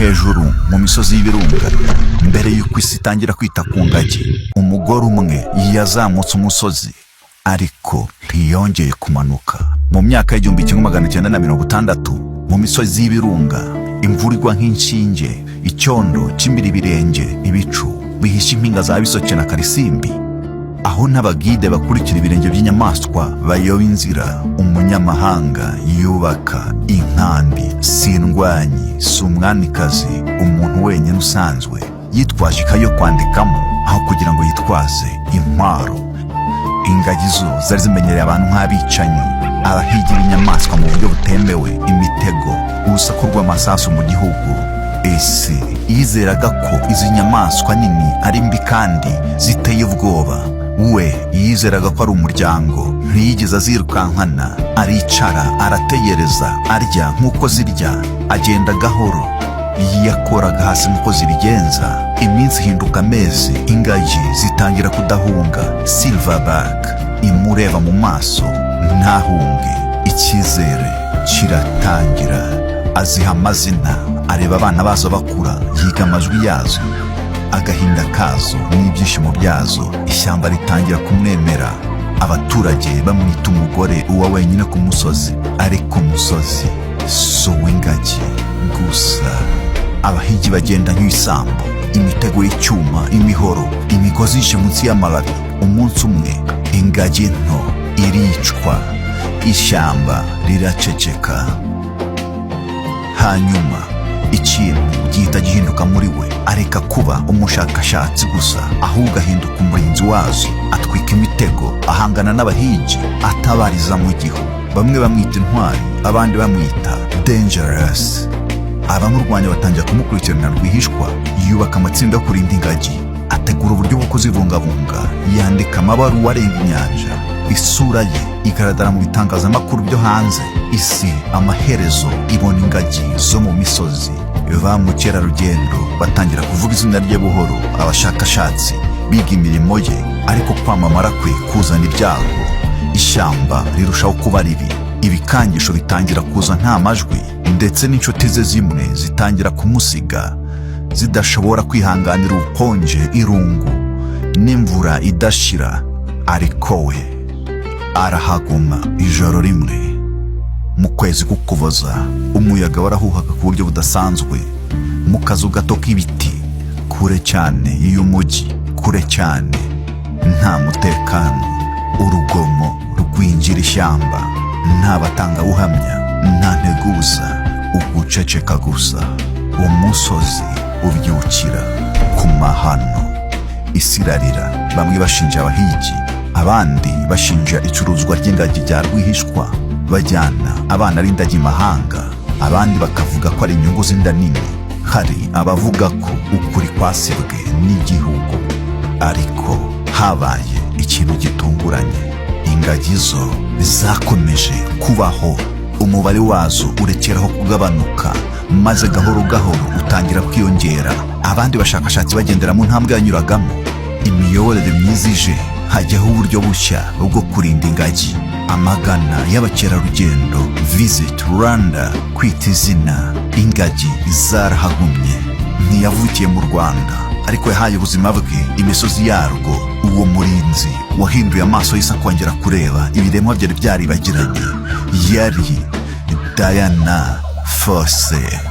hejuru mu misozi y'ibirunga. Mbere y'uko isi itangira kwita ku ngagi, umugore umwe yazamutse umusozi ariko ntiyongeye kumanuka. Mu myaka y'1960 mu misozi y'ibirunga, imvura igwa nk'inshinge, icyondo cy'imbira ibirenge, ibicu bihisha impinga za Bisoke na Karisimbi, aho n'abagide bakurikira ibirenge by'inyamaswa bayoba inzira. Umunyamahanga yubaka inkambi, si indwanyi, si umwamikazi, umuntu wenyine usanzwe yitwaje ikayi yo kwandikamo aho kugira ngo yitwaze intwaro. Ingagi zo zari zimenyereye abantu nk'abicanyi, abahigira inyamaswa mu buryo butemewe, imitego, urusaku rw'amasasu mu gihugu. Ese yizeraga ko izi nyamaswa nini ari mbi kandi ziteye ubwoba. We yizeraga ko ari umuryango, ntiyigeze azirukankana, aricara, arategereza, arya nk'uko zirya, agenda gahoro, yakoraga hasi nk'uko zibigenza. Iminsi ihinduka amezi, ingagi zitangira kudahunga. Silverback imureba mu maso ntahunge, icyizere kiratangira. Aziha amazina, areba abana bazo bakura, yiga amajwi yazo, agahinda kazo n'ibyishimo byazo. Ishyamba ritangira kumwemera, abaturage bamwita umugore uwa wenyine ku musozi. Ariko umusozi si uw'ingagi gusa. Abahigi bagenda nk'ibisambo, imitego y'icyuma, imihoro, imigozi yishe munsi y'amababi. Umunsi umwe ingagi nto iricwa, ishyamba riraceceka. Hanyuma ikintu gihita gihinduka muri we, areka kuba umushakashatsi gusa, ahubwo ahinduka umurinzi wazo. Atwika imitego, ahangana n'abahigi, atabariza mu gihu. Bamwe bamwita intwari, abandi bamwita dangerous. Abamurwanya batangira kumukurikirana rwihishwa. Yubaka amatsinda yo kurinda ingagi, ategura uburyo bwo kuzibungabunga, yandika amabaruwa arenga inyanja. Isura ye igaragara mu bitangazamakuru byo hanze. Isi amaherezo ibona ingagi zo mu misozi. Ba mukerarugendo batangira kuvuga izina rye buhoro. Abashakashatsi biga imirimo ye, ariko kwamamara kwe kuzana ibyago. Ishyamba rirushaho kuba ribi, ibikangisho bitangira kuza nta majwi, ndetse n'inshuti ze zimwe zitangira kumusiga, zidashobora kwihanganira ubukonje, irungu n'imvura idashira. Ariko we arahaguma. Ijoro rimwe mu kwezi k'Ukuboza, umuyaga warahuhaga ku buryo budasanzwe. Mu kazu gato k'ibiti, kure cyane y'umujyi, kure cyane, nta mutekano, urugomo rwinjira ishyamba, nta batangabuhamya, nta nteguza, uguceceka gusa. Umusozi ubyukira ku mahano, isi irarira. Bamwe bashinja abahigi, abandi bashinja icuruzwa ry'ingagi rya rwihishwa. Bajyana abana b'indagi mahanga, abandi bakavuga ko ari inyungu z'inda nini. Hari abavuga ko ukuri kwasibwe n'igihugu. Ariko habaye ikintu gitunguranye. Ingagi zo zakomeje kubaho, umubare wazo urekeraho kugabanuka, maze gahoro gahoro utangira kwiyongera. Abandi bashakashatsi bagendera mu ntambwe yanyuragamo. Imiyoborere myiza ije, hajyaho uburyo bushya bwo kurinda ingagi. Amagana y'abakerarugendo, Visit Rwanda, kwita izina ingagi zarahagumye. Ntiyavukiye mu Rwanda, ariko yahaye ubuzima bwe imisozi yarwo. Uwo murinzi wahinduye amaso y'isi akongera kureba ibiremwa byari byaribagiranye, yari Diana Fossey.